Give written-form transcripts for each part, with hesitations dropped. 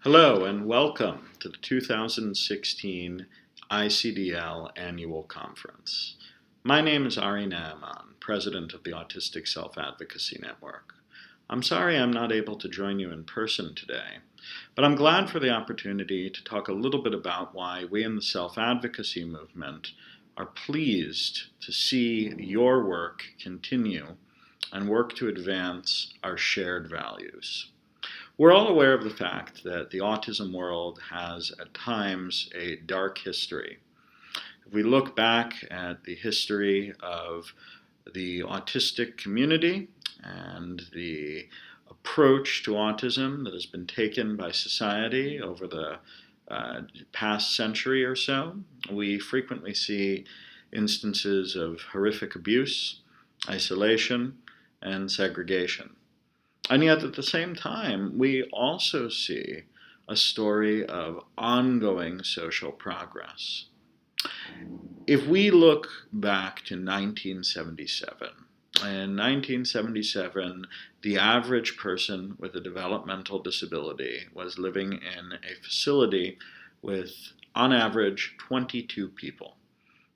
Hello and welcome to the 2016 ICDL Annual Conference. My name is Ari+Neeman, President of the Autistic Self-Advocacy Network. I'm sorry I'm not able to join you in person today, but I'm glad for the opportunity to talk a little bit about why we in the self-advocacy movement are pleased to see your work continue and work to advance our shared values. We're all aware of the fact that the autism world has at times a dark history. If we look back at the history of the autistic community and the approach to autism that has been taken by society over the past century or so, we frequently see instances of horrific abuse, isolation, and segregation. And yet at the same time, we also see a story of ongoing social progress. If we look back to 1977, in 1977, the average person with a developmental disability was living in a facility with, on average, 22 people.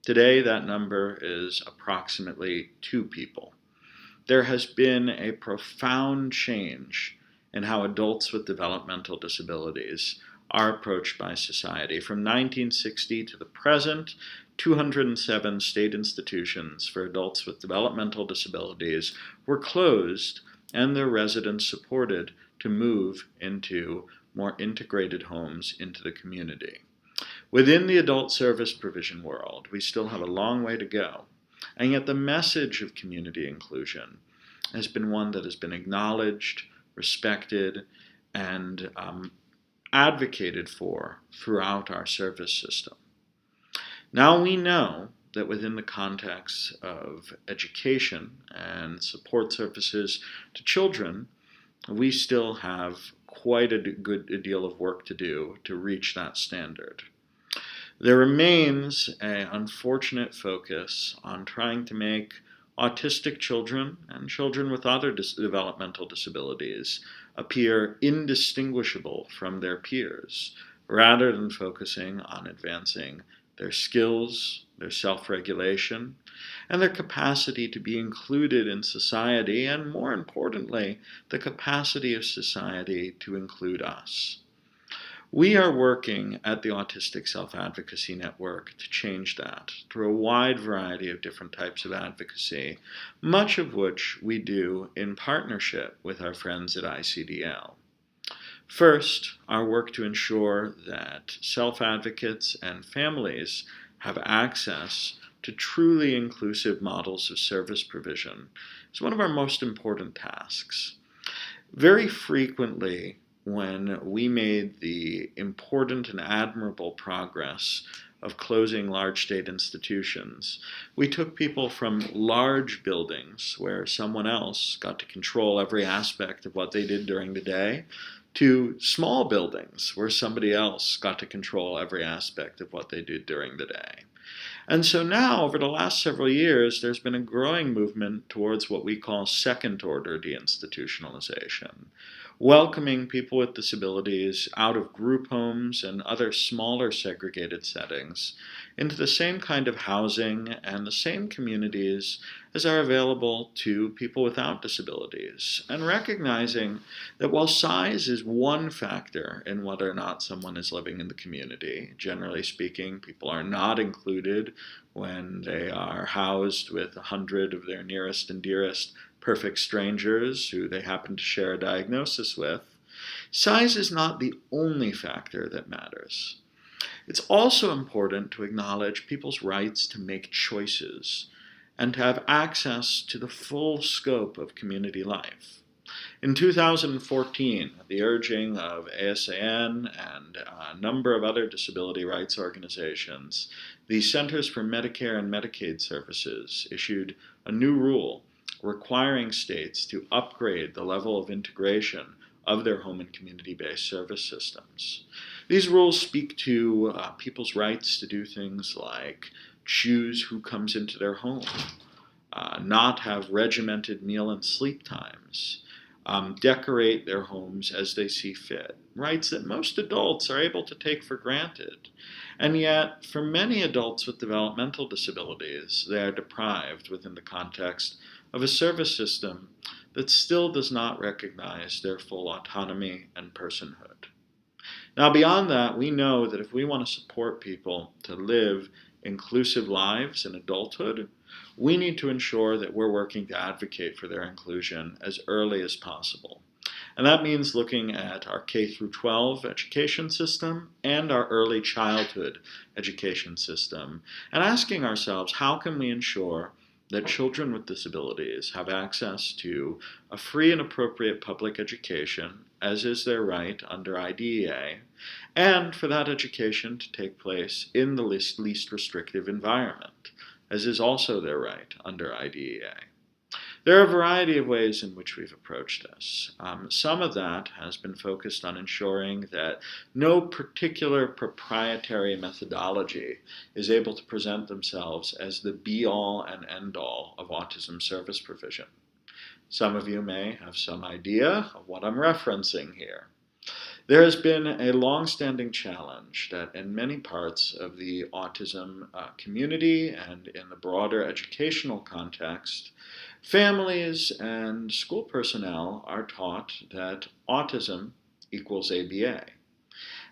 Today, that number is approximately 2 people. There has been a profound change in how adults with developmental disabilities are approached by society. From 1960 to the present, 207 state institutions for adults with developmental disabilities were closed and their residents supported to move into more integrated homes into the community. Within the adult service provision world, we still have a long way to go. And yet the message of community inclusion has been one that has been acknowledged, respected, and advocated for throughout our service system. Now we know that within the context of education and support services to children, we still have quite a deal of work to do to reach that standard. There remains an unfortunate focus on trying to make autistic children and children with other developmental disabilities appear indistinguishable from their peers, rather than focusing on advancing their skills, their self-regulation, and their capacity to be included in society, and more importantly, the capacity of society to include us. We are working at the Autistic Self-Advocacy Network to change that through a wide variety of different types of advocacy, much of which we do in partnership with our friends at ICDL. First, our work to ensure that self-advocates and families have access to truly inclusive models of service provision is one of our most important tasks. Very frequently, when we made the important and admirable progress of closing large state institutions, we took people from large buildings where someone else got to control every aspect of what they did during the day, to small buildings where somebody else got to control every aspect of what they did during the day. And so now, over the last several years, there's been a growing movement towards what we call second-order deinstitutionalization, welcoming people with disabilities out of group homes and other smaller segregated settings into the same kind of housing and the same communities as are available to people without disabilities, and recognizing that while size is one factor in whether or not someone is living in the community, generally speaking, people are not included when they are housed with 100 of their nearest and dearest perfect strangers who they happen to share a diagnosis with, size is not the only factor that matters. It's also important to acknowledge people's rights to make choices and to have access to the full scope of community life. In 2014, at the urging of ASAN and a number of other disability rights organizations, the Centers for Medicare and Medicaid Services issued a new rule requiring states to upgrade the level of integration of their home and community-based service systems. These rules speak to people's rights to do things like choose who comes into their home, not have regimented meal and sleep times, decorate their homes as they see fit, rights that most adults are able to take for granted. And yet, for many adults with developmental disabilities, they are deprived within the context of a service system that still does not recognize their full autonomy and personhood. Now, beyond that, we know that if we want to support people to live inclusive lives in adulthood, we need to ensure that we're working to advocate for their inclusion as early as possible. And that means looking at our K through 12 education system and our early childhood education system and asking ourselves, how can we ensure that children with disabilities have access to a free and appropriate public education, as is their right under IDEA, and for that education to take place in the least restrictive environment, as is also their right under IDEA. There are a variety of ways in which we've approached this. Some of that has been focused on ensuring that no particular proprietary methodology is able to present themselves as the be-all and end-all of autism service provision. Some of you may have some idea of what I'm referencing here. There has been a long-standing challenge that in many parts of the autism community and in the broader educational context, families and school personnel are taught that autism equals ABA.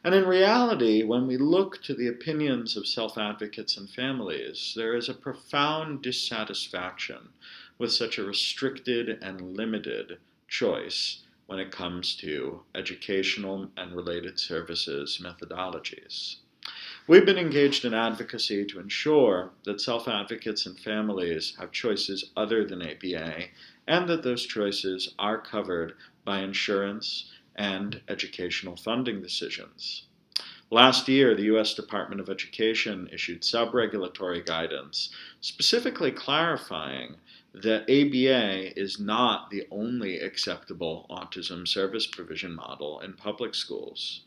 And in reality, when we look to the opinions of self-advocates and families, there is a profound dissatisfaction with such a restricted and limited choice when it comes to educational and related services methodologies. We've been engaged in advocacy to ensure that self-advocates and families have choices other than ABA and that those choices are covered by insurance and educational funding decisions. Last year, the U.S. Department of Education issued sub-regulatory guidance specifically clarifying that ABA is not the only acceptable autism service provision model in public schools.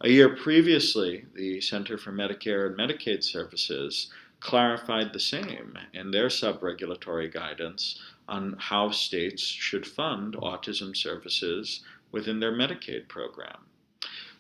A year previously, the Center for Medicare and Medicaid Services clarified the same in their sub-regulatory guidance on how states should fund autism services within their Medicaid program.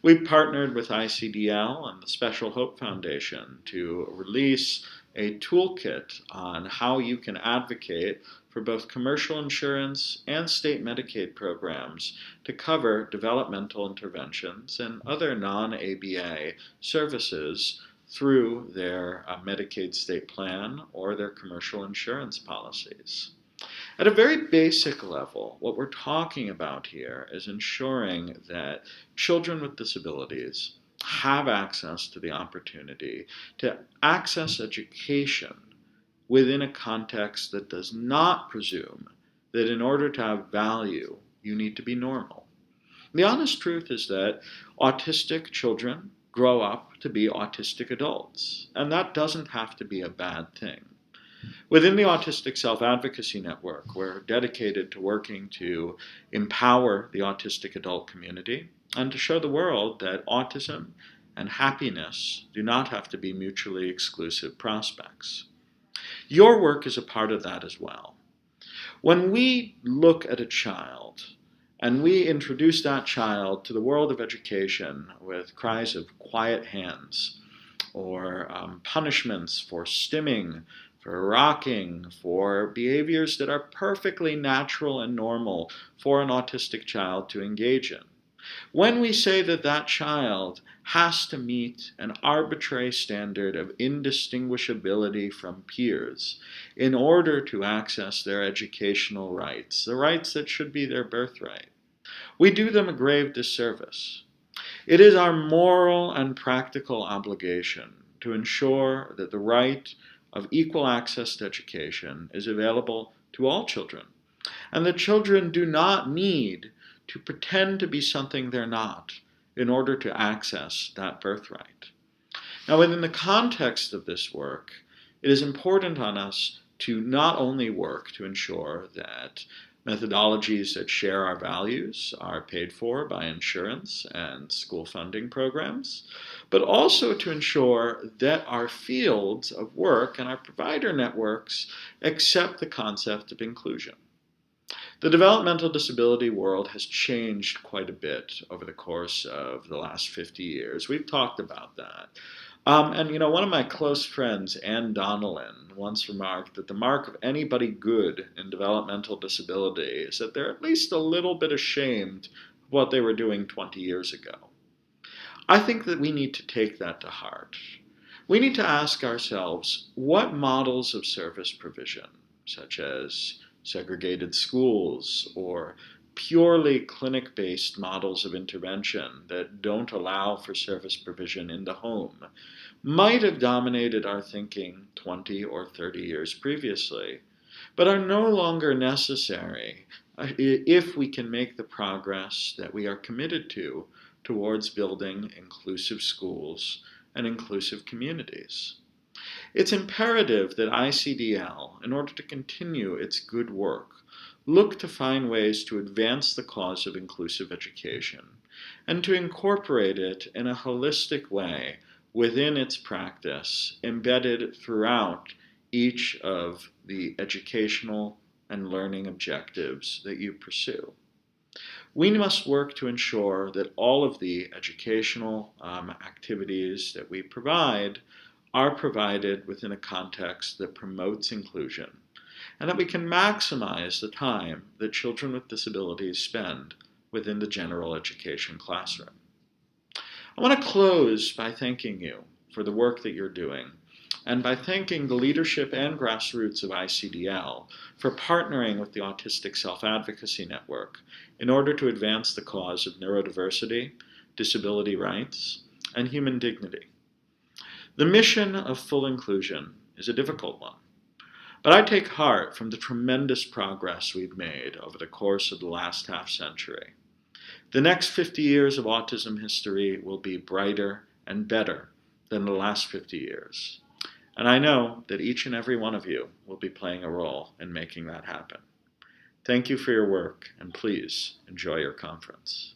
We've partnered with ICDL and the Special Hope Foundation to release a toolkit on how you can advocate for both commercial insurance and state Medicaid programs to cover developmental interventions and other non-ABA services through their Medicaid state plan or their commercial insurance policies. At a very basic level, what we're talking about here is ensuring that children with disabilities have access to the opportunity to access education within a context that does not presume that in order to have value, you need to be normal. The honest truth is that autistic children grow up to be autistic adults, and that doesn't have to be a bad thing. Within the Autistic Self-Advocacy Network, we're dedicated to working to empower the autistic adult community and to show the world that autism and happiness do not have to be mutually exclusive prospects. Your work is a part of that as well. When we look at a child and we introduce that child to the world of education with cries of quiet hands or punishments for stimming, for rocking, for behaviors that are perfectly natural and normal for an autistic child to engage in. When we say that that child has to meet an arbitrary standard of indistinguishability from peers in order to access their educational rights, the rights that should be their birthright, we do them a grave disservice. It is our moral and practical obligation to ensure that the right of equal access to education is available to all children, and that children do not need to pretend to be something they're not in order to access that birthright. Now, within the context of this work, it is important on us to not only work to ensure that methodologies that share our values are paid for by insurance and school funding programs, but also to ensure that our fields of work and our provider networks accept the concept of inclusion. The developmental disability world has changed quite a bit over the course of the last 50 years. We've talked about that. One of my close friends, Ann Donnellan, once remarked that the mark of anybody good in developmental disability is that they're at least a little bit ashamed of what they were doing 20 years ago. I think that we need to take that to heart. We need to ask ourselves, what models of service provision, such as segregated schools or purely clinic-based models of intervention that don't allow for service provision in the home, might have dominated our thinking 20 or 30 years previously, but are no longer necessary if we can make the progress that we are committed to towards building inclusive schools and inclusive communities. It's imperative that ICDL, in order to continue its good work, look to find ways to advance the cause of inclusive education and to incorporate it in a holistic way within its practice, embedded throughout each of the educational and learning objectives that you pursue. We must work to ensure that all of the educational activities that we provide are provided within a context that promotes inclusion, and that we can maximize the time that children with disabilities spend within the general education classroom. I want to close by thanking you for the work that you're doing, and by thanking the leadership and grassroots of ICDL for partnering with the Autistic Self-Advocacy Network in order to advance the cause of neurodiversity, disability rights, and human dignity. The mission of full inclusion is a difficult one, but I take heart from the tremendous progress we've made over the course of the last half-century. The next 50 years of autism history will be brighter and better than the last 50 years. And I know that each and every one of you will be playing a role in making that happen. Thank you for your work, and please enjoy your conference.